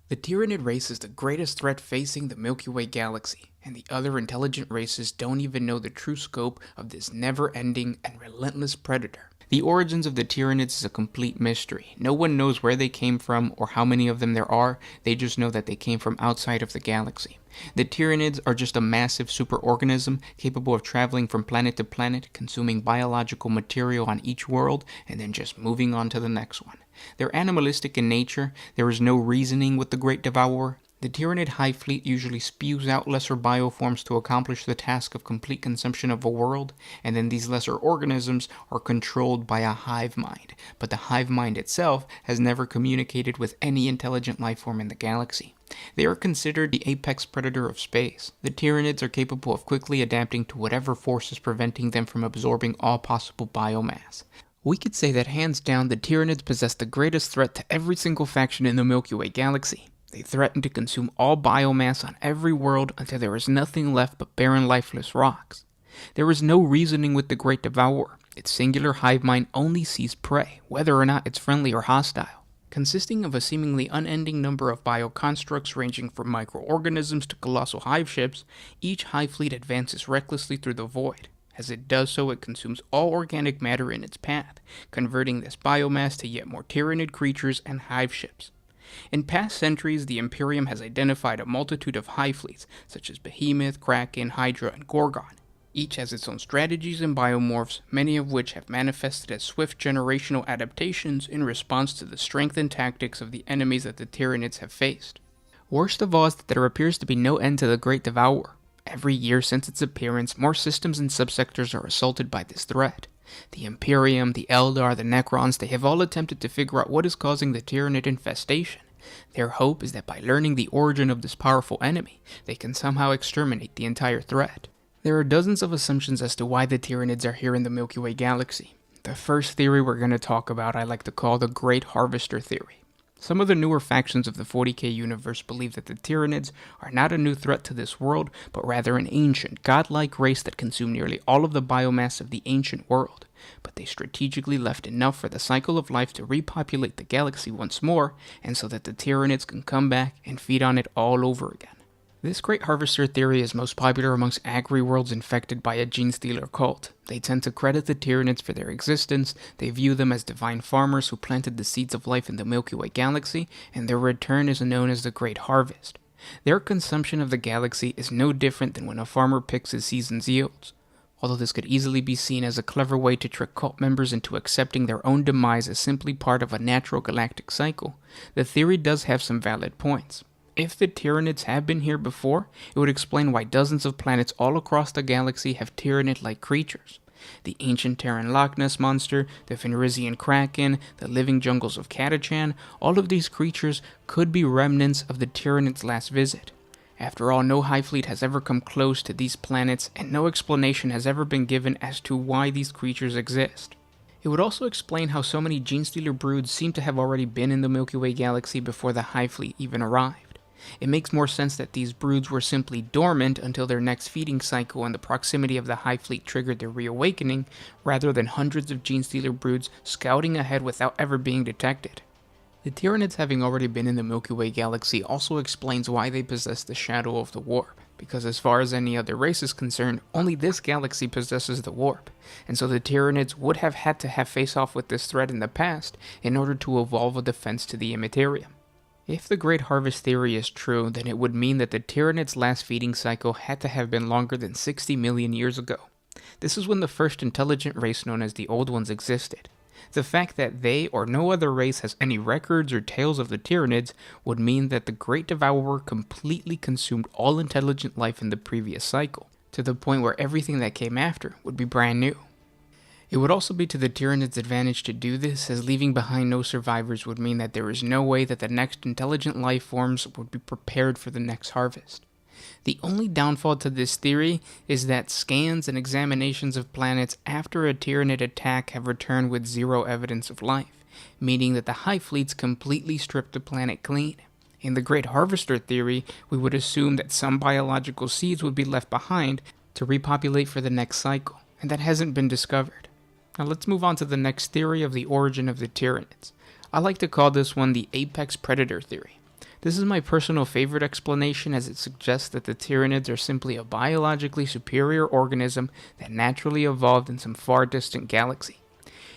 The Tyranid race is the greatest threat facing the Milky Way galaxy, and the other intelligent races don't even know the true scope of this never-ending and relentless predator. The origins of the Tyranids is a complete mystery. No one knows where they came from or how many of them there are, they just know that they came from outside of the galaxy. The Tyranids are just a massive superorganism capable of traveling from planet to planet, consuming biological material on each world, and then just moving on to the next one. They're animalistic in nature, there is no reasoning with the Great Devourer. The Tyranid hive fleet usually spews out lesser bioforms to accomplish the task of complete consumption of a world, and then these lesser organisms are controlled by a hive mind, but the hive mind itself has never communicated with any intelligent life form in the galaxy. They are considered the apex predator of space. The Tyranids are capable of quickly adapting to whatever force is preventing them from absorbing all possible biomass. We could say that hands down the Tyranids possess the greatest threat to every single faction in the Milky Way galaxy. They threaten to consume all biomass on every world until there is nothing left but barren lifeless rocks. There is no reasoning with the Great Devourer. Its singular hive mind only sees prey, whether or not it's friendly or hostile. Consisting of a seemingly unending number of bioconstructs ranging from microorganisms to colossal hive ships, each hive fleet advances recklessly through the void. As it does so, it consumes all organic matter in its path, converting this biomass to yet more Tyranid creatures and hive ships. In past centuries, the Imperium has identified a multitude of hive fleets, such as Behemoth, Kraken, Hydra, and Gorgon. Each has its own strategies and biomorphs, many of which have manifested as swift generational adaptations in response to the strength and tactics of the enemies that the Tyranids have faced. Worst of all is that there appears to be no end to the Great Devourer. Every year since its appearance, more systems and subsectors are assaulted by this threat. The Imperium, the Eldar, the Necrons, they have all attempted to figure out what is causing the Tyranid infestation. Their hope is that by learning the origin of this powerful enemy, they can somehow exterminate the entire threat. There are dozens of assumptions as to why the Tyranids are here in the Milky Way galaxy. The first theory we're going to talk about I like to call the Great Harvester theory. Some of the newer factions of the 40K universe believe that the Tyranids are not a new threat to this world, but rather an ancient, godlike race that consumed nearly all of the biomass of the ancient world. But they strategically left enough for the cycle of life to repopulate the galaxy once more, and so that the Tyranids can come back and feed on it all over again. This Great Harvester theory is most popular amongst agri-worlds infected by a gene-stealer cult. They tend to credit the Tyranids for their existence, they view them as divine farmers who planted the seeds of life in the Milky Way galaxy, and their return is known as the Great Harvest. Their consumption of the galaxy is no different than when a farmer picks his season's yields. Although this could easily be seen as a clever way to trick cult members into accepting their own demise as simply part of a natural galactic cycle, the theory does have some valid points. If the Tyranids have been here before, it would explain why dozens of planets all across the galaxy have Tyranid-like creatures. The ancient Terran Loch Ness monster, the Fenrisian Kraken, the living jungles of Catachan, all of these creatures could be remnants of the Tyranids' last visit. After all, no hive fleet has ever come close to these planets, and no explanation has ever been given as to why these creatures exist. It would also explain how so many Genestealer broods seem to have already been in the Milky Way galaxy before the hive fleet even arrived. It makes more sense that these broods were simply dormant until their next feeding cycle and the proximity of the hive fleet triggered their reawakening, rather than hundreds of Genestealer broods scouting ahead without ever being detected. The Tyranids having already been in the Milky Way galaxy also explains why they possess the Shadow of the Warp, because as far as any other race is concerned, only this galaxy possesses the Warp, and so the Tyranids would have had to have face-off with this threat in the past in order to evolve a defense to the Imperium. If the Great Harvest theory is true, then it would mean that the Tyranids' last feeding cycle had to have been longer than 60 million years ago. This is when the first intelligent race known as the Old Ones existed. The fact that they or no other race has any records or tales of the Tyranids would mean that the Great Devourer completely consumed all intelligent life in the previous cycle, to the point where everything that came after would be brand new. It would also be to the Tyranids' advantage to do this, as leaving behind no survivors would mean that there is no way that the next intelligent life forms would be prepared for the next harvest. The only downfall to this theory is that scans and examinations of planets after a Tyranid attack have returned with zero evidence of life, meaning that the hive fleets completely stripped the planet clean. In the Great Harvester theory, we would assume that some biological seeds would be left behind to repopulate for the next cycle, and that hasn't been discovered. Now let's move on to the next theory of the origin of the Tyranids. I like to call this one the apex predator theory. This is my personal favorite explanation, as it suggests that the Tyranids are simply a biologically superior organism that naturally evolved in some far distant galaxy.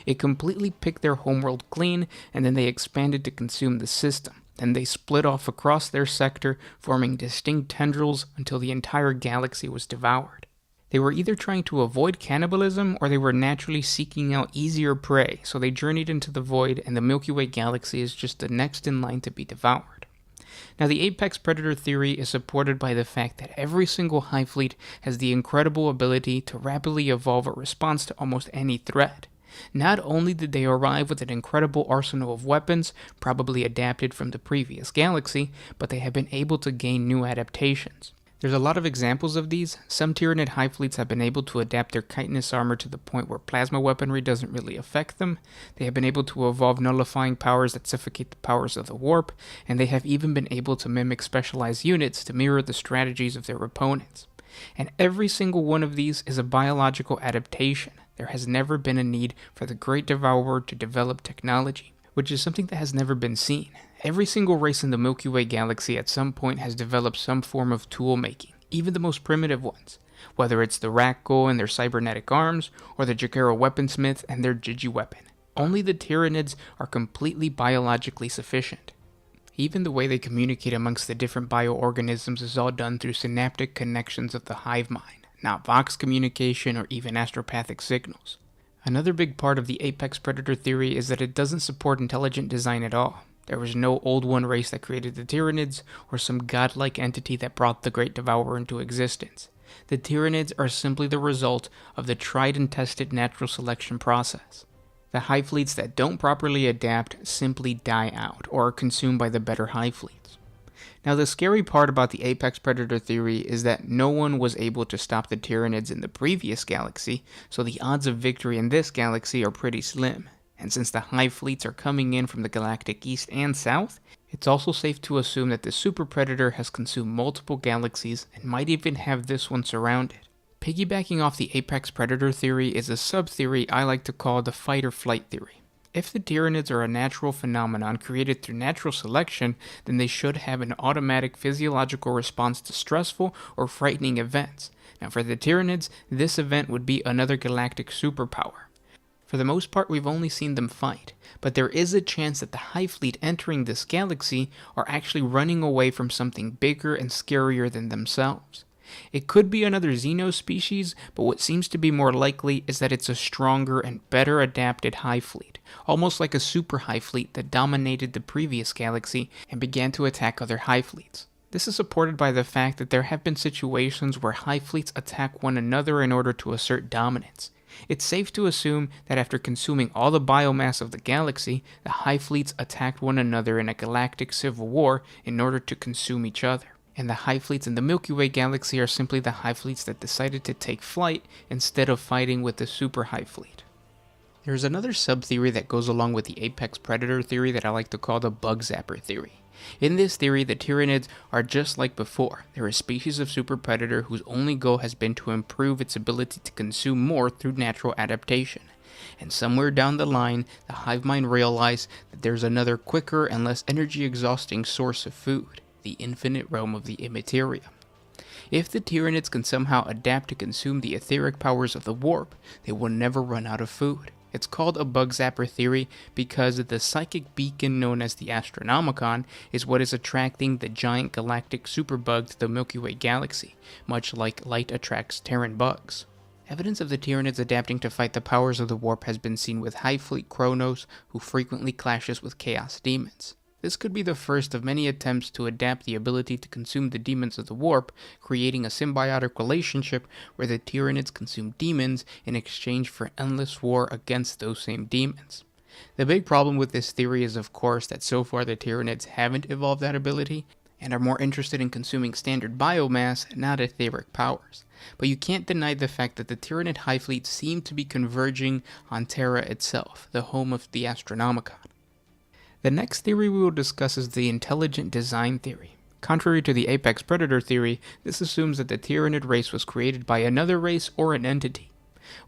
It completely picked their homeworld clean, and then they expanded to consume the system. Then they split off across their sector, forming distinct tendrils until the entire galaxy was devoured. They were either trying to avoid cannibalism, or they were naturally seeking out easier prey, so they journeyed into the void, and the Milky Way galaxy is just the next in line to be devoured. Now, the apex predator theory is supported by the fact that every single hive fleet has the incredible ability to rapidly evolve a response to almost any threat. Not only did they arrive with an incredible arsenal of weapons, probably adapted from the previous galaxy, but they have been able to gain new adaptations. There's a lot of examples of these. Some Tyranid hive fleets have been able to adapt their chitinous armor to the point where plasma weaponry doesn't really affect them. They have been able to evolve nullifying powers that suffocate the powers of the warp, and they have even been able to mimic specialized units to mirror the strategies of their opponents. And every single one of these is a biological adaptation. There has never been a need for the Great Devourer to develop technology, which is something that has never been seen. Every single race in the Milky Way galaxy at some point has developed some form of tool making, even the most primitive ones, whether it's the Rakghoul and their cybernetic arms, or the Jakara weaponsmith and their Gigi weapon. Only the Tyranids are completely biologically sufficient. Even the way they communicate amongst the different bioorganisms is all done through synaptic connections of the hive mind, not vox communication or even astropathic signals. Another big part of the apex predator theory is that it doesn't support intelligent design at all. There was no Old One race that created the Tyranids, or some godlike entity that brought the Great Devourer into existence. The Tyranids are simply the result of the tried and tested natural selection process. The hive fleets that don't properly adapt simply die out, or are consumed by the better hive fleets. Now, the scary part about the apex predator theory is that no one was able to stop the Tyranids in the previous galaxy, so the odds of victory in this galaxy are pretty slim. And since the hive fleets are coming in from the galactic east and south, it's also safe to assume that the super predator has consumed multiple galaxies and might even have this one surrounded. Piggybacking off the apex predator theory is a sub-theory I like to call the fight-or-flight theory. If the Tyranids are a natural phenomenon created through natural selection, then they should have an automatic physiological response to stressful or frightening events. Now, for the Tyranids, this event would be another galactic superpower. For the most part, we've only seen them fight, but there is a chance that the hive fleet entering this galaxy are actually running away from something bigger and scarier than themselves. It could be another Xeno species, but what seems to be more likely is that it's a stronger and better adapted hive fleet, almost like a super hive fleet that dominated the previous galaxy and began to attack other hive fleets. This is supported by the fact that there have been situations where hive fleets attack one another in order to assert dominance. It's safe to assume that after consuming all the biomass of the galaxy, the hive fleets attacked one another in a galactic civil war in order to consume each other. And the hive fleets in the Milky Way galaxy are simply the hive fleets that decided to take flight instead of fighting with the super hive fleet. There's another sub-theory that goes along with the apex predator theory that I like to call the bug zapper theory. In this theory, the Tyranids are just like before. They're a species of super predator whose only goal has been to improve its ability to consume more through natural adaptation. And somewhere down the line, the hive mind realized that there's another quicker and less energy-exhausting source of food, the infinite realm of the Imperium. If the Tyranids can somehow adapt to consume the etheric powers of the warp, they will never run out of food. It's called a bug zapper theory because the psychic beacon known as the Astronomicon is what is attracting the giant galactic superbug to the Milky Way galaxy, much like light attracts Terran bugs. Evidence of the Tyranids adapting to fight the powers of the warp has been seen with Hive Fleet Kronos, who frequently clashes with Chaos Demons. This could be the first of many attempts to adapt the ability to consume the demons of the warp, creating a symbiotic relationship where the Tyranids consume demons in exchange for endless war against those same demons. The big problem with this theory is, of course, that so far the Tyranids haven't evolved that ability and are more interested in consuming standard biomass, not etheric powers. But you can't deny the fact that the Tyranid hive fleet seem to be converging on Terra itself, the home of the Astronomicon. The next theory we will discuss is the intelligent design theory. Contrary to the apex predator theory, this assumes that the Tyranid race was created by another race or an entity.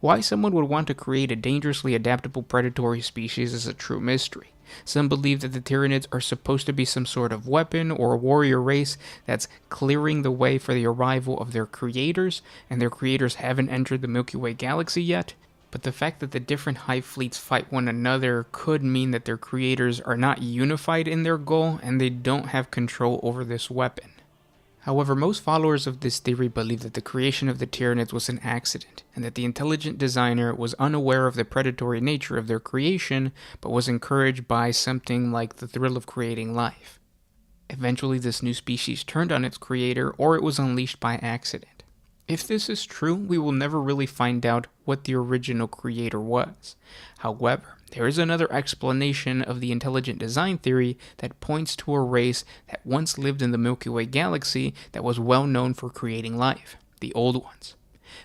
Why someone would want to create a dangerously adaptable predatory species is a true mystery. Some believe that the Tyranids are supposed to be some sort of weapon or a warrior race that's clearing the way for the arrival of their creators, and their creators haven't entered the Milky Way galaxy yet. But the fact that the different hive fleets fight one another could mean that their creators are not unified in their goal and they don't have control over this weapon. However, most followers of this theory believe that the creation of the Tyranids was an accident, and that the intelligent designer was unaware of the predatory nature of their creation, but was encouraged by something like the thrill of creating life. Eventually, this new species turned on its creator, or it was unleashed by accident. If this is true, we will never really find out what the original creator was. However, there is another explanation of the intelligent design theory that points to a race that once lived in the Milky Way galaxy that was well known for creating life, the Old Ones.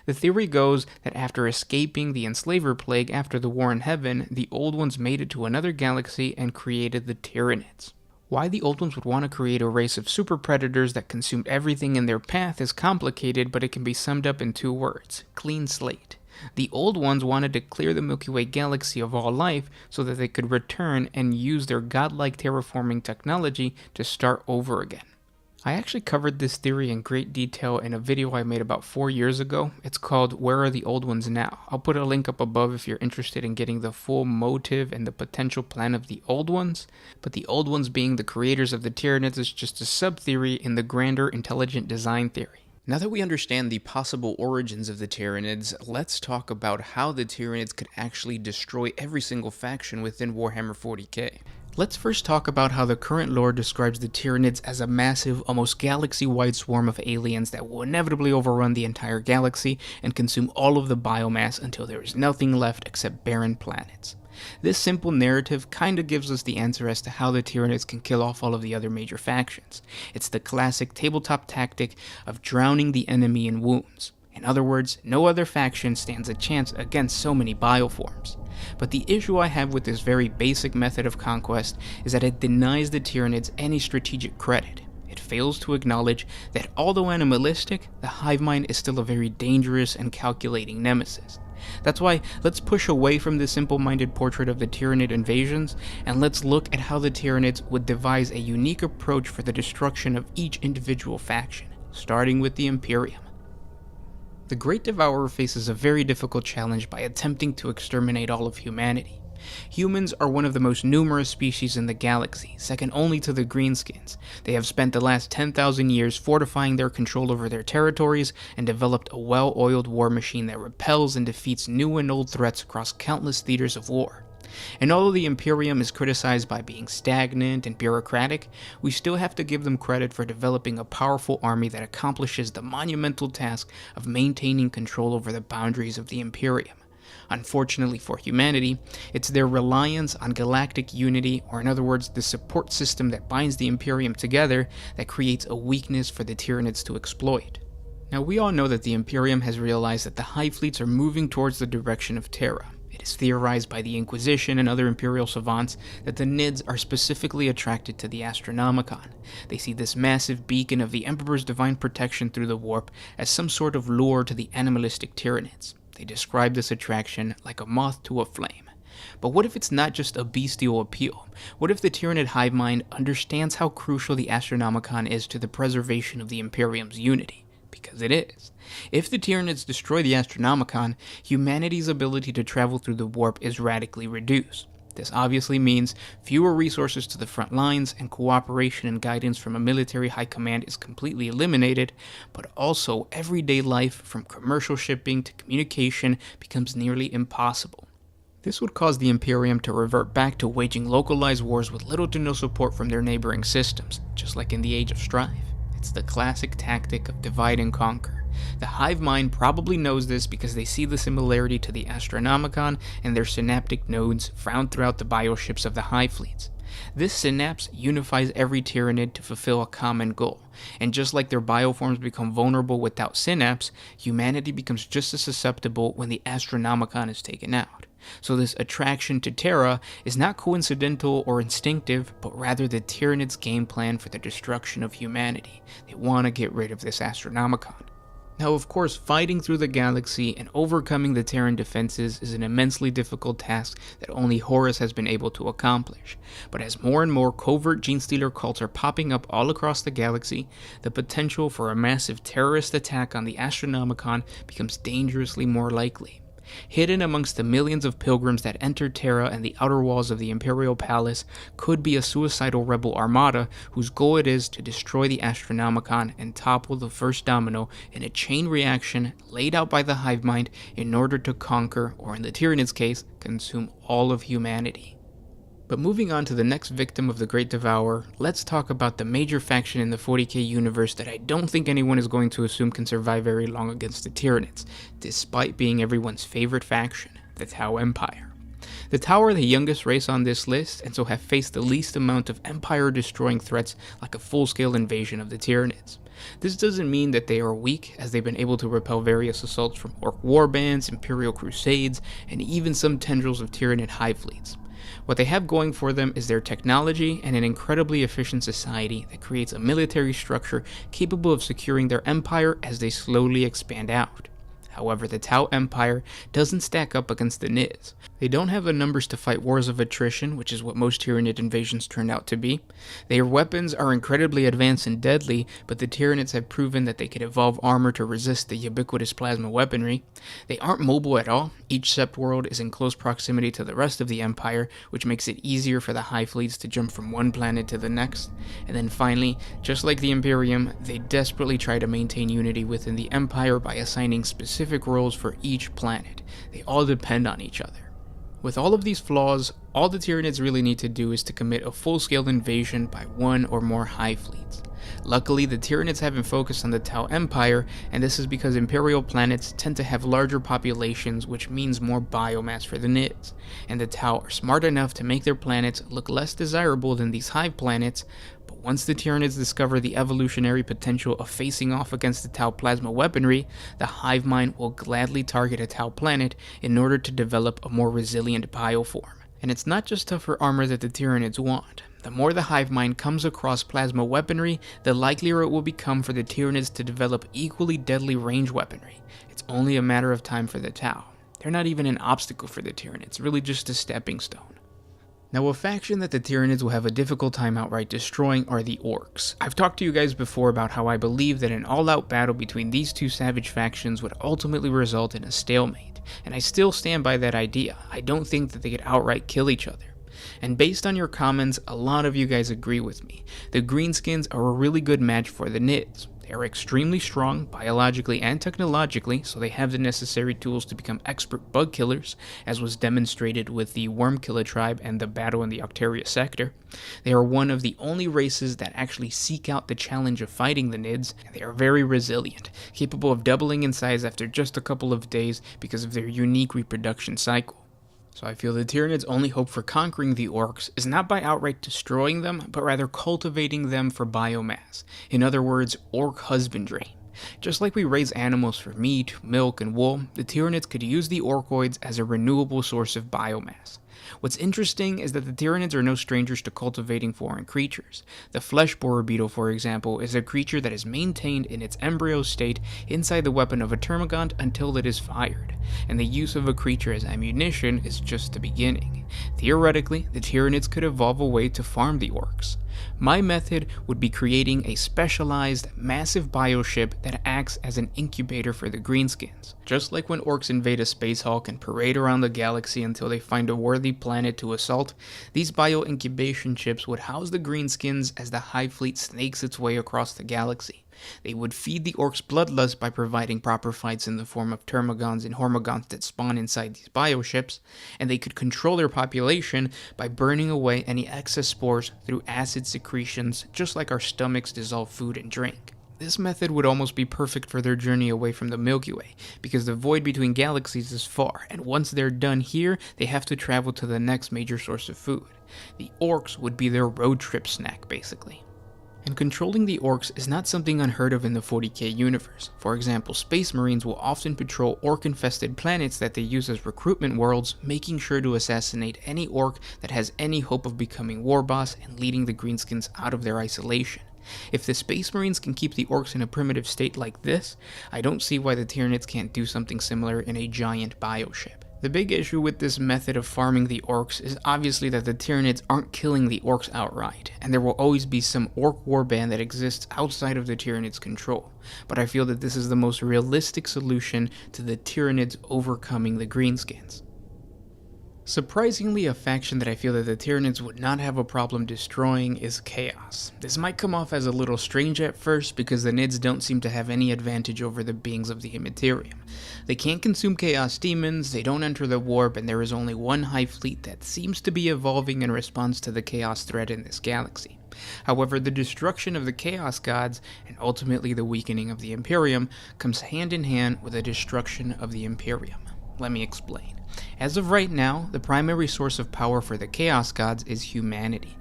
The theory goes that after escaping the Enslaver Plague after the War in Heaven, the Old Ones made it to another galaxy and created the Tyranids. Why the Old Ones would want to create a race of super predators that consumed everything in their path is complicated, but it can be summed up in 2 words: clean slate. The Old Ones wanted to clear the Milky Way galaxy of all life so that they could return and use their godlike terraforming technology to start over again. I actually covered this theory in great detail in a video I made about 4 years ago. It's called Where Are the Old Ones Now? I'll put a link up above if you're interested in getting the full motive and the potential plan of the Old Ones. But the Old Ones being the creators of the Tyranids is just a sub-theory in the grander intelligent design theory. Now that we understand the possible origins of the Tyranids, let's talk about how the Tyranids could actually destroy every single faction within Warhammer 40K. Let's first talk about how the current lore describes the Tyranids as a massive, almost galaxy-wide swarm of aliens that will inevitably overrun the entire galaxy and consume all of the biomass until there is nothing left except barren planets. This simple narrative kinda gives us the answer as to how the Tyranids can kill off all of the other major factions. It's the classic tabletop tactic of drowning the enemy in wounds. In other words, no other faction stands a chance against so many bioforms. But the issue I have with this very basic method of conquest is that it denies the Tyranids any strategic credit. It fails to acknowledge that although animalistic, the hive mind is still a very dangerous and calculating nemesis. That's why let's push away from the simple-minded portrait of the Tyranid invasions, and let's look at how the Tyranids would devise a unique approach for the destruction of each individual faction, starting with the Imperium. The Great Devourer faces a very difficult challenge by attempting to exterminate all of humanity. Humans are one of the most numerous species in the galaxy, second only to the greenskins. They have spent the last 10,000 years fortifying their control over their territories and developed a well-oiled war machine that repels and defeats new and old threats across countless theaters of war. And although the Imperium is criticized by being stagnant and bureaucratic, we still have to give them credit for developing a powerful army that accomplishes the monumental task of maintaining control over the boundaries of the Imperium. Unfortunately for humanity, it's their reliance on galactic unity, or in other words, the support system that binds the Imperium together, that creates a weakness for the Tyranids to exploit. Now, we all know that the Imperium has realized that the hive fleets are moving towards the direction of Terra. It is theorized by the Inquisition and other Imperial savants that the Nids are specifically attracted to the Astronomicon. They see this massive beacon of the Emperor's divine protection through the warp as some sort of lure to the animalistic Tyranids. They describe this attraction like a moth to a flame. But what if it's not just a bestial appeal? What if the Tyranid hive mind understands how crucial the Astronomicon is to the preservation of the Imperium's unity? Because it is. If the Tyranids destroy the Astronomicon, humanity's ability to travel through the warp is radically reduced. This obviously means fewer resources to the front lines, and cooperation and guidance from a military high command is completely eliminated, but also everyday life, from commercial shipping to communication, becomes nearly impossible. This would cause the Imperium to revert back to waging localized wars with little to no support from their neighboring systems, just like in the Age of Strife. It's the classic tactic of divide and conquer. The hive mind probably knows this because they see the similarity to the Astronomicon and their synaptic nodes found throughout the bioships of the hive fleets. This synapse unifies every Tyranid to fulfill a common goal, and just like their bioforms become vulnerable without synapse, humanity becomes just as susceptible when the Astronomicon is taken out. So this attraction to Terra is not coincidental or instinctive, but rather the Tyranids' game plan for the destruction of humanity. They want to get rid of this Astronomicon. Now, of course, fighting through the galaxy and overcoming the Terran defenses is an immensely difficult task that only Horus has been able to accomplish. But as more and more covert genestealer cults are popping up all across the galaxy, the potential for a massive terrorist attack on the Astronomicon becomes dangerously more likely. Hidden amongst the millions of pilgrims that enter Terra and the outer walls of the Imperial Palace could be a suicidal rebel armada whose goal it is to destroy the Astronomicon and topple the first domino in a chain reaction laid out by the hive mind in order to conquer, or in the Tyranids' case, consume all of humanity. But moving on to the next victim of the Great Devourer, let's talk about the major faction in the 40k universe that I don't think anyone is going to assume can survive very long against the Tyranids, despite being everyone's favorite faction, the Tau Empire. The Tau are the youngest race on this list, and so have faced the least amount of empire-destroying threats like a full-scale invasion of the Tyranids. This doesn't mean that they are weak, as they've been able to repel various assaults from Orc warbands, Imperial crusades, and even some tendrils of Tyranid hive fleets. What they have going for them is their technology and an incredibly efficient society that creates a military structure capable of securing their empire as they slowly expand out. However, the Tau Empire doesn't stack up against the Nids. They don't have the numbers to fight wars of attrition, which is what most Tyranid invasions turned out to be. Their weapons are incredibly advanced and deadly, but the Tyranids have proven that they can evolve armor to resist the ubiquitous plasma weaponry. They aren't mobile at all. Each sept world is in close proximity to the rest of the Empire, which makes it easier for the hive fleets to jump from one planet to the next. And then finally, just like the Imperium, they desperately try to maintain unity within the Empire by assigning specific roles for each planet. They all depend on each other. With all of these flaws, all the Tyranids really need to do is to commit a full-scale invasion by one or more hive fleets. Luckily, the Tyranids haven't focused on the Tau Empire, and this is because Imperial planets tend to have larger populations, which means more biomass for the Nids, and the Tau are smart enough to make their planets look less desirable than these hive planets. But once the Tyranids discover the evolutionary potential of facing off against the Tau plasma weaponry, the hive mind will gladly target a Tau planet in order to develop a more resilient bioform. And it's not just tougher armor that the Tyranids want. The more the hive mind comes across plasma weaponry, the likelier it will become for the Tyranids to develop equally deadly range weaponry. It's only a matter of time for the Tau. They're not even an obstacle for the Tyranids, really just a stepping stone. Now, a faction that the Tyranids will have a difficult time outright destroying are the Orcs. I've talked to you guys before about how I believe that an all-out battle between these two savage factions would ultimately result in a stalemate, and I still stand by that idea. I don't think that they could outright kill each other. And based on your comments, a lot of you guys agree with me. The Greenskins are a really good match for the Nids. They are extremely strong, biologically and technologically, so they have the necessary tools to become expert bug killers, as was demonstrated with the Wormkiller tribe and the battle in the Octaria sector. They are one of the only races that actually seek out the challenge of fighting the Nids, and they are very resilient, capable of doubling in size after just a couple of days because of their unique reproduction cycle. So I feel the Tyranids' only hope for conquering the Orcs is not by outright destroying them, but rather cultivating them for biomass. In other words, Orc husbandry. Just like we raise animals for meat, milk, and wool, the Tyranids could use the Orcoids as a renewable source of biomass. What's interesting is that the Tyranids are no strangers to cultivating foreign creatures. The flesh borer beetle, for example, is a creature that is maintained in its embryo state inside the weapon of a termagant until it is fired, and the use of a creature as ammunition is just the beginning. Theoretically, the Tyranids could evolve a way to farm the Orcs. My method would be creating a specialized, massive bioship that acts as an incubator for the Greenskins. Just like when Orcs invade a space hulk and parade around the galaxy until they find a worthy planet to assault, these bio-incubation ships would house the Greenskins as the hive fleet snakes its way across the galaxy. They would feed the Orcs' bloodlust by providing proper fights in the form of termagants and hormagants that spawn inside these bioships, and they could control their population by burning away any excess spores through acid secretions, just like our stomachs dissolve food and drink. This method would almost be perfect for their journey away from the Milky Way, because the void between galaxies is far, and once they're done here, they have to travel to the next major source of food. The Orcs would be their road trip snack, basically. And controlling the Orcs is not something unheard of in the 40k universe. For example, Space Marines will often patrol Orc-infested planets that they use as recruitment worlds, making sure to assassinate any Orc that has any hope of becoming war boss and leading the Greenskins out of their isolation. If the Space Marines can keep the Orcs in a primitive state like this, I don't see why the Tyranids can't do something similar in a giant bioship. The big issue with this method of farming the Orcs is obviously that the Tyranids aren't killing the Orcs outright, and there will always be some Orc warband that exists outside of the Tyranids' control, but I feel that this is the most realistic solution to the Tyranids overcoming the Greenskins. Surprisingly, a faction that I feel that the Tyranids would not have a problem destroying is Chaos. This might come off as a little strange at first because the Nids don't seem to have any advantage over the beings of the Imperium. They can't consume Chaos demons, they don't enter the warp, and there is only one hive fleet that seems to be evolving in response to the Chaos threat in this galaxy. However, the destruction of the Chaos Gods, and ultimately the weakening of the Imperium, comes hand in hand with the destruction of the Imperium. Let me explain. As of right now, the primary source of power for the Chaos Gods is humanity.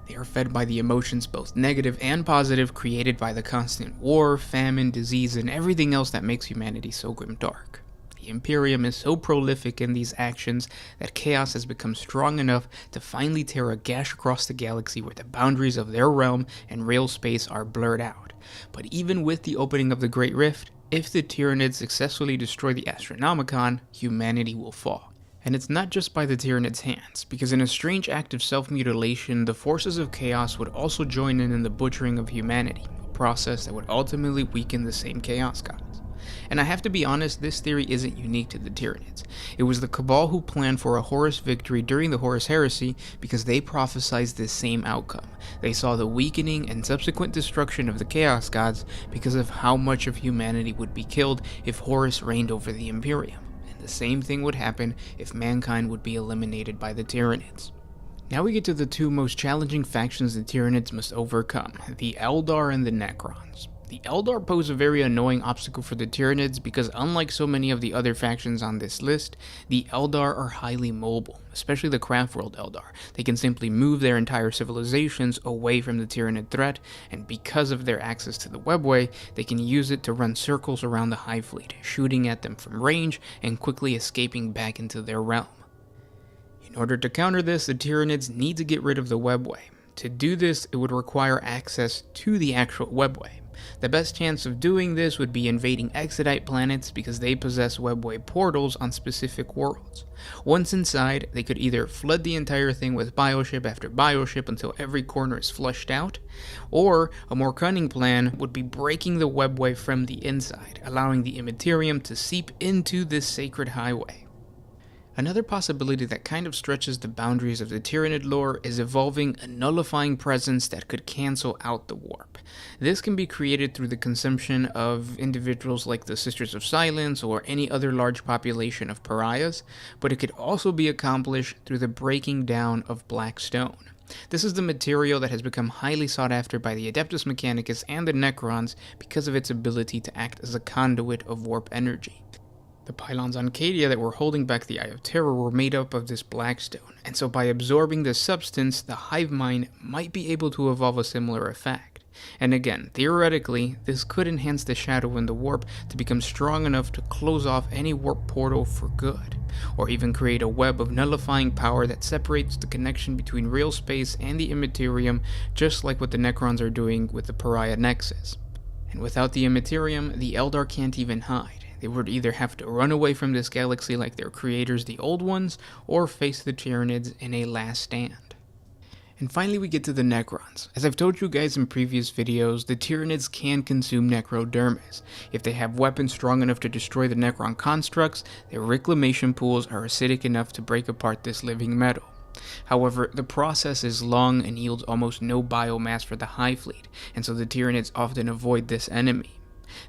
They are fed by the emotions, both negative and positive, created by the constant war, famine, disease, and everything else that makes humanity so grimdark. The Imperium is so prolific in these actions that Chaos has become strong enough to finally tear a gash across the galaxy where the boundaries of their realm and real space are blurred out. But even with the opening of the Great Rift, if the Tyranids successfully destroy the Astronomicon, humanity will fall. And it's not just by the Tyranids' hands, because in a strange act of self-mutilation, the forces of Chaos would also join in the butchering of humanity, a process that would ultimately weaken the same Chaos Gods. And I have to be honest, this theory isn't unique to the Tyranids. It was the Cabal who planned for a Horus victory during the Horus Heresy because they prophesized this same outcome. They saw the weakening and subsequent destruction of the Chaos Gods because of how much of humanity would be killed if Horus reigned over the Imperium. And the same thing would happen if mankind would be eliminated by the Tyranids. Now we get to the two most challenging factions the Tyranids must overcome, the Eldar and the Necrons. The Eldar pose a very annoying obstacle for the Tyranids because unlike so many of the other factions on this list, the Eldar are highly mobile, especially the Craftworld Eldar. They can simply move their entire civilizations away from the Tyranid threat, and because of their access to the webway, they can use it to run circles around the Hive Fleet, shooting at them from range and quickly escaping back into their realm. In order to counter this, the Tyranids need to get rid of the webway. To do this, it would require access to the actual webway. The best chance of doing this would be invading Exodite planets because they possess webway portals on specific worlds. Once inside, they could either flood the entire thing with bioship after bioship until every corner is flushed out, or a more cunning plan would be breaking the webway from the inside, allowing the Imperium to seep into this sacred highway. Another possibility that kind of stretches the boundaries of the Tyranid lore is evolving a nullifying presence that could cancel out the warp. This can be created through the consumption of individuals like the Sisters of Silence or any other large population of pariahs, but it could also be accomplished through the breaking down of black stone. This is the material that has become highly sought after by the Adeptus Mechanicus and the Necrons because of its ability to act as a conduit of warp energy. The pylons on Cadia that were holding back the Eye of Terror were made up of this blackstone, and so by absorbing this substance, the hive mind might be able to evolve a similar effect. And again, theoretically, this could enhance the shadow in the warp to become strong enough to close off any warp portal for good, or even create a web of nullifying power that separates the connection between real space and the Immaterium, just like what the Necrons are doing with the Pariah Nexus. And without the Immaterium, the Eldar can't even hide. They would either have to run away from this galaxy like their creators, the Old Ones, or face the Tyranids in a last stand. And finally we get to the Necrons. As I've told you guys in previous videos, the Tyranids can consume necrodermis. If they have weapons strong enough to destroy the Necron constructs, their reclamation pools are acidic enough to break apart this living metal. However, the process is long and yields almost no biomass for the Hive Fleet, and so the Tyranids often avoid this enemy.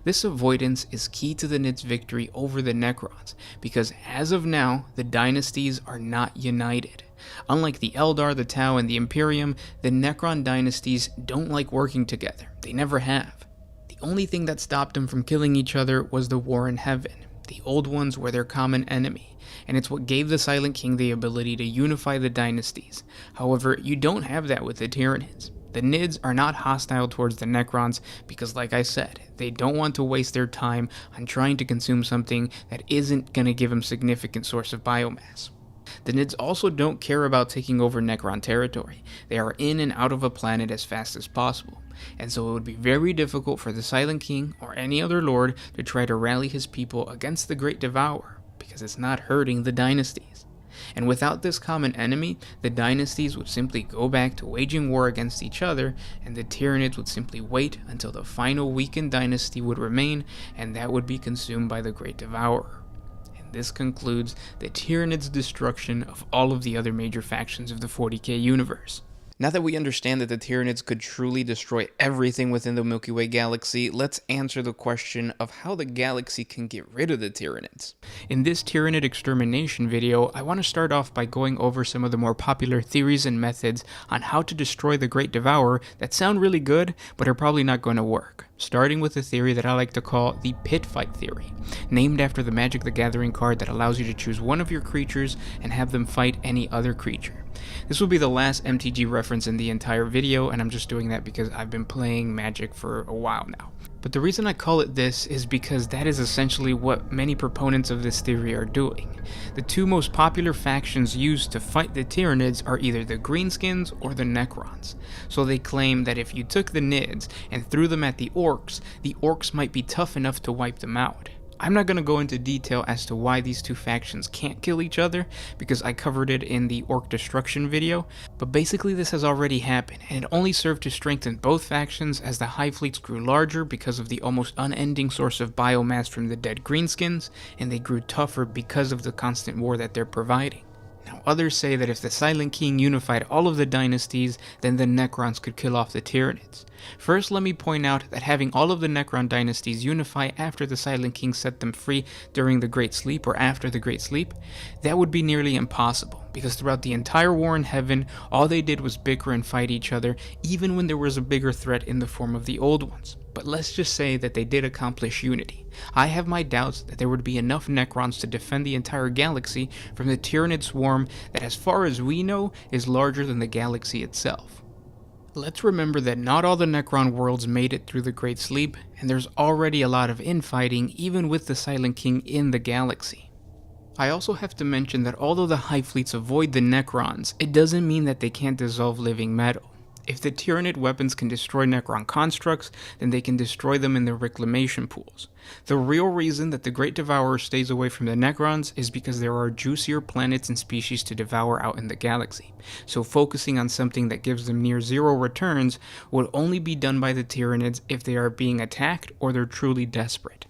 This avoidance is key to the Nids' victory over the Necrons, because as of now, the dynasties are not united. Unlike the Eldar, the Tau, and the Imperium, the Necron dynasties don't like working together. They never have. The only thing that stopped them from killing each other was the war in heaven. The Old Ones were their common enemy, and it's what gave the Silent King the ability to unify the dynasties. However, you don't have that with the Tyranids. The Nids are not hostile towards the Necrons because, like I said, they don't want to waste their time on trying to consume something that isn't going to give them significant source of biomass. The Nids also don't care about taking over Necron territory. They are in and out of a planet as fast as possible, and so it would be very difficult for the Silent King or any other lord to try to rally his people against the Great Devourer, because it's not hurting the dynasties. And without this common enemy, the dynasties would simply go back to waging war against each other, and the Tyranids would simply wait until the final weakened dynasty would remain, and that would be consumed by the Great Devourer. And this concludes the Tyranids' destruction of all of the other major factions of the 40K universe. Now that we understand that the Tyranids could truly destroy everything within the Milky Way galaxy, let's answer the question of how the galaxy can get rid of the Tyranids. In this Tyranid extermination video, I want to start off by going over some of the more popular theories and methods on how to destroy the Great Devourer that sound really good, but are probably not going to work. Starting with a theory that I like to call the pit fight theory, named after the Magic the Gathering card that allows you to choose one of your creatures and have them fight any other creature. This will be the last MTG reference in the entire video, and I'm just doing that because I've been playing Magic for a while now. But the reason I call it this is because that is essentially what many proponents of this theory are doing. The two most popular factions used to fight the Tyranids are either the Greenskins or the Necrons. So they claim that if you took the Nids and threw them at the Orcs might be tough enough to wipe them out. I'm not going to go into detail as to why these two factions can't kill each other, because I covered it in the Orc Destruction video, but basically this has already happened, and it only served to strengthen both factions as the hive fleets grew larger because of the almost unending source of biomass from the dead Greenskins, and they grew tougher because of the constant war that they're providing. Now, others say that if the Silent King unified all of the dynasties, then the Necrons could kill off the Tyranids. First, let me point out that having all of the Necron dynasties unify after the Silent King set them free during the Great Sleep or after the Great Sleep, that would be nearly impossible, because throughout the entire war in heaven, all they did was bicker and fight each other, even when there was a bigger threat in the form of the old ones. But let's just say that they did accomplish unity. I have my doubts that there would be enough Necrons to defend the entire galaxy from the Tyranid swarm that, as far as we know, is larger than the galaxy itself. Let's remember that not all the Necron worlds made it through the Great Sleep, and there's already a lot of infighting even with the Silent King in the galaxy. I also have to mention that although the hive fleets avoid the Necrons, it doesn't mean that they can't dissolve living metal. If the Tyranid weapons can destroy Necron constructs, then they can destroy them in the reclamation pools. The real reason that the Great Devourer stays away from the Necrons is because there are juicier planets and species to devour out in the galaxy, so focusing on something that gives them near zero returns would only be done by the Tyranids if they are being attacked or they're truly desperate.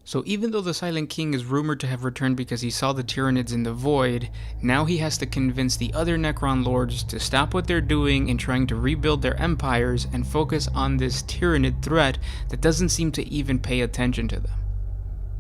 So even though the Silent King is rumored to have returned because he saw the Tyranids in the void, now he has to convince the other Necron lords to stop what they're doing in trying to rebuild their empires and focus on this Tyranid threat that doesn't seem to even pay attention to them.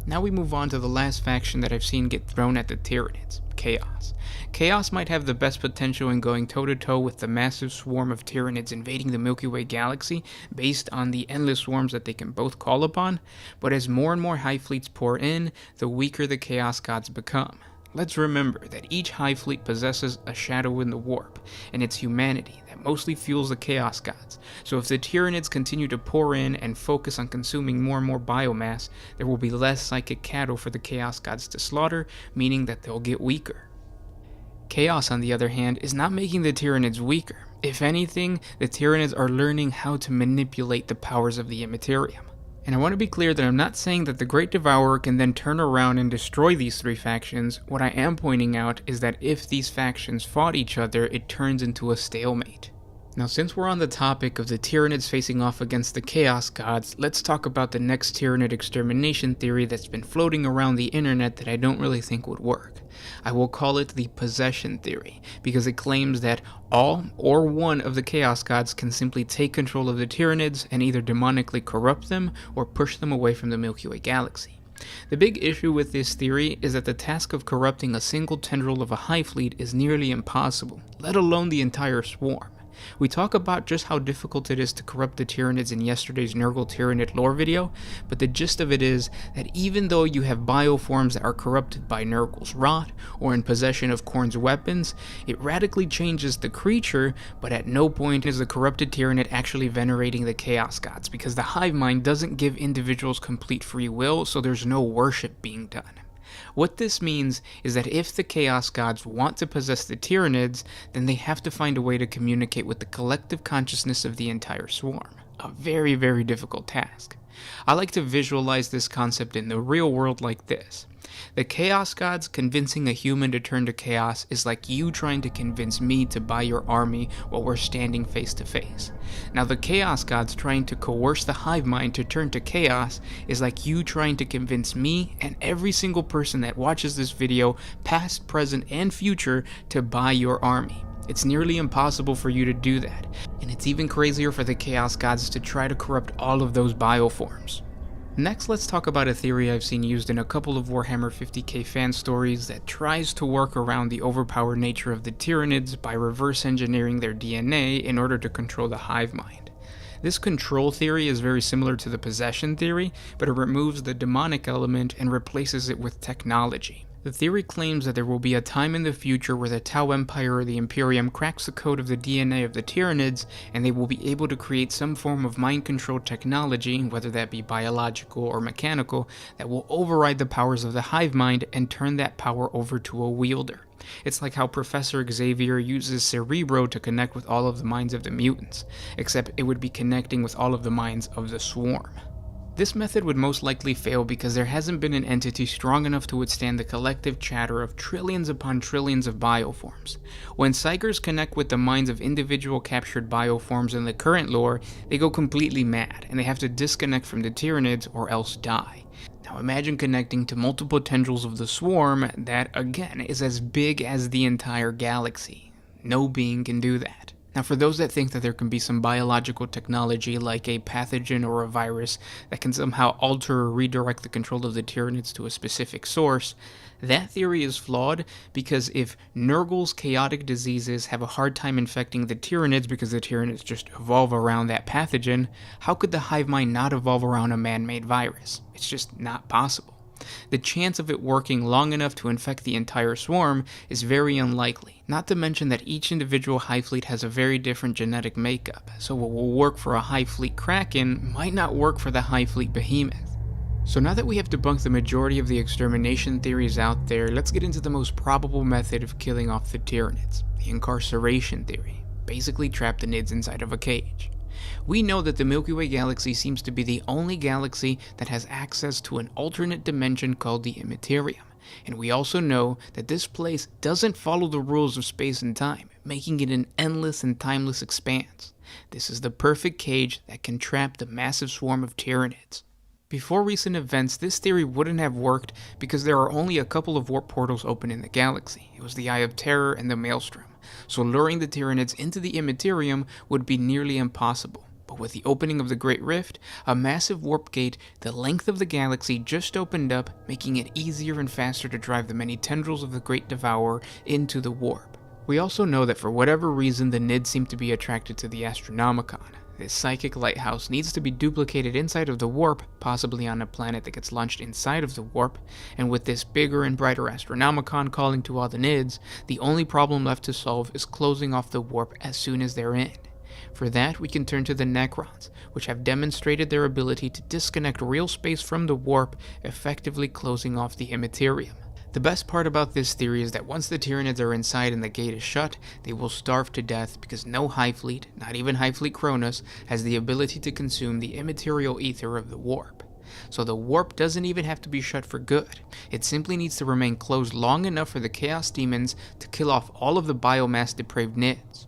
Now we move on to the last faction that I've seen get thrown at the Tyranids, Chaos. Chaos might have the best potential in going toe-to-toe with the massive swarm of Tyranids invading the Milky Way galaxy based on the endless swarms that they can both call upon, but as more and more hive fleets pour in, the weaker the Chaos gods become. Let's remember that each hive fleet possesses a shadow in the warp, and it's humanity that mostly fuels the Chaos gods. So if the Tyranids continue to pour in and focus on consuming more and more biomass, there will be less psychic cattle for the Chaos gods to slaughter, meaning that they'll get weaker. Chaos, on the other hand, is not making the Tyranids weaker. If anything, the Tyranids are learning how to manipulate the powers of the Imperium. And I want to be clear that I'm not saying that the Great Devourer can then turn around and destroy these three factions. What I am pointing out is that if these factions fought each other, it turns into a stalemate. Now, since we're on the topic of the Tyranids facing off against the Chaos Gods, let's talk about the next Tyranid extermination theory that's been floating around the internet that I don't really think would work. I will call it the possession theory, because it claims that all or one of the Chaos Gods can simply take control of the Tyranids and either demonically corrupt them or push them away from the Milky Way galaxy. The big issue with this theory is that the task of corrupting a single tendril of a hive fleet is nearly impossible, let alone the entire swarm. We talk about just how difficult it is to corrupt the Tyranids in yesterday's Nurgle Tyranid lore video, but the gist of it is that even though you have bioforms that are corrupted by Nurgle's rot or in possession of Khorne's weapons, it radically changes the creature, but at no point is the corrupted Tyranid actually venerating the Chaos Gods, because the hive mind doesn't give individuals complete free will, so there's no worship being done. What this means is that if the Chaos Gods want to possess the Tyranids, then they have to find a way to communicate with the collective consciousness of the entire swarm. A very, very difficult task. I like to visualize this concept in the real world like this. The Chaos Gods convincing a human to turn to chaos is like you trying to convince me to buy your army while we're standing face to face. Now the Chaos Gods trying to coerce the hive mind to turn to chaos is like you trying to convince me and every single person that watches this video, past, present, and future, to buy your army. It's nearly impossible for you to do that, and it's even crazier for the Chaos Gods to try to corrupt all of those bioforms. Next, let's talk about a theory I've seen used in a couple of Warhammer 40K fan stories that tries to work around the overpowered nature of the Tyranids by reverse engineering their DNA in order to control the hive mind. This control theory is very similar to the possession theory, but it removes the demonic element and replaces it with technology. The theory claims that there will be a time in the future where the Tau Empire or the Imperium cracks the code of the DNA of the Tyranids, and they will be able to create some form of mind-controlled technology, whether that be biological or mechanical, that will override the powers of the hive mind and turn that power over to a wielder. It's like how Professor Xavier uses Cerebro to connect with all of the minds of the mutants, except it would be connecting with all of the minds of the swarm. This method would most likely fail because there hasn't been an entity strong enough to withstand the collective chatter of trillions upon trillions of bioforms. When psychers connect with the minds of individual captured bioforms in the current lore, they go completely mad, and they have to disconnect from the Tyranids or else die. Now imagine connecting to multiple tendrils of the swarm that, again, is as big as the entire galaxy. No being can do that. Now for those that think that there can be some biological technology like a pathogen or a virus that can somehow alter or redirect the control of the Tyranids to a specific source, that theory is flawed because if Nurgle's chaotic diseases have a hard time infecting the Tyranids because the Tyranids just evolve around that pathogen, how could the hive mind not evolve around a man-made virus? It's just not possible. The chance of it working long enough to infect the entire swarm is very unlikely, not to mention that each individual hive fleet has a very different genetic makeup, so what will work for a hive fleet Kraken might not work for the hive fleet Behemoth. So now that we have debunked the majority of the extermination theories out there, let's get into the most probable method of killing off the Tyranids, the incarceration theory. Basically trap the Nids inside of a cage. We know that the Milky Way galaxy seems to be the only galaxy that has access to an alternate dimension called the Imperium, and we also know that this place doesn't follow the rules of space and time, making it an endless and timeless expanse. This is the perfect cage that can trap the massive swarm of Tyranids. Before recent events, this theory wouldn't have worked because there are only a couple of warp portals open in the galaxy. It was the Eye of Terror and the Maelstrom, so luring the Tyranids into the Imperium would be nearly impossible. But with the opening of the Great Rift, a massive warp gate the length of the galaxy just opened up, making it easier and faster to drive the many tendrils of the Great Devourer into the warp. We also know that for whatever reason the Nids seem to be attracted to the Astronomicon. This psychic lighthouse needs to be duplicated inside of the warp, possibly on a planet that gets launched inside of the warp, and with this bigger and brighter Astronomicon calling to all the Nids, the only problem left to solve is closing off the warp as soon as they're in. For that, we can turn to the Necrons, which have demonstrated their ability to disconnect real space from the warp, effectively closing off the Imperium. The best part about this theory is that once the Tyranids are inside and the gate is shut, they will starve to death because no hive fleet, not even Hive Fleet Kronos, has the ability to consume the immaterial ether of the warp. So the warp doesn't even have to be shut for good. It simply needs to remain closed long enough for the Chaos Demons to kill off all of the biomass depraved Nids.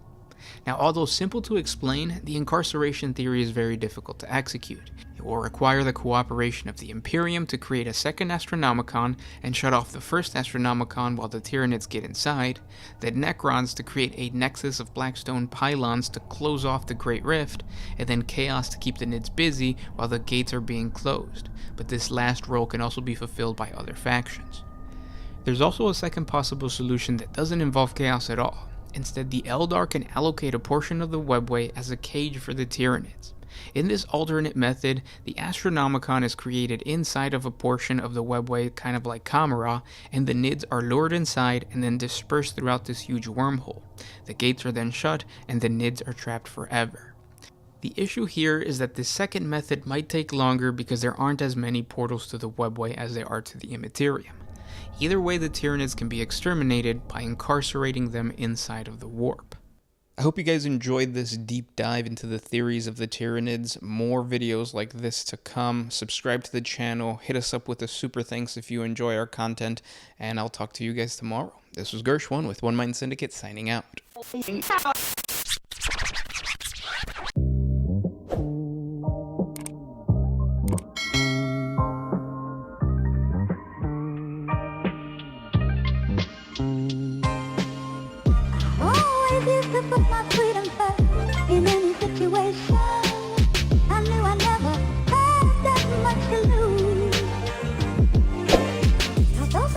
Now, although simple to explain, the incarceration theory is very difficult to execute. It will require the cooperation of the Imperium to create a second Astronomicon and shut off the first Astronomicon while the Tyranids get inside, the Necrons to create a nexus of blackstone pylons to close off the Great Rift, and then Chaos to keep the Nids busy while the gates are being closed, but this last role can also be fulfilled by other factions. There's also a second possible solution that doesn't involve Chaos at all. Instead, the Eldar can allocate a portion of the webway as a cage for the Tyranids. In this alternate method, the Astronomicon is created inside of a portion of the webway, kind of like Kamara, and the Nids are lured inside and then dispersed throughout this huge wormhole. The gates are then shut, and the Nids are trapped forever. The issue here is that this second method might take longer because there aren't as many portals to the webway as there are to the Imperium. Either way, the Tyranids can be exterminated by incarcerating them inside of the warp. I hope you guys enjoyed this deep dive into the theories of the Tyranids. More videos like this to come. Subscribe to the channel. Hit us up with a super thanks if you enjoy our content. And I'll talk to you guys tomorrow. This was Gershwin with One Mind Syndicate signing out. Always used to put my freedom first in any situation.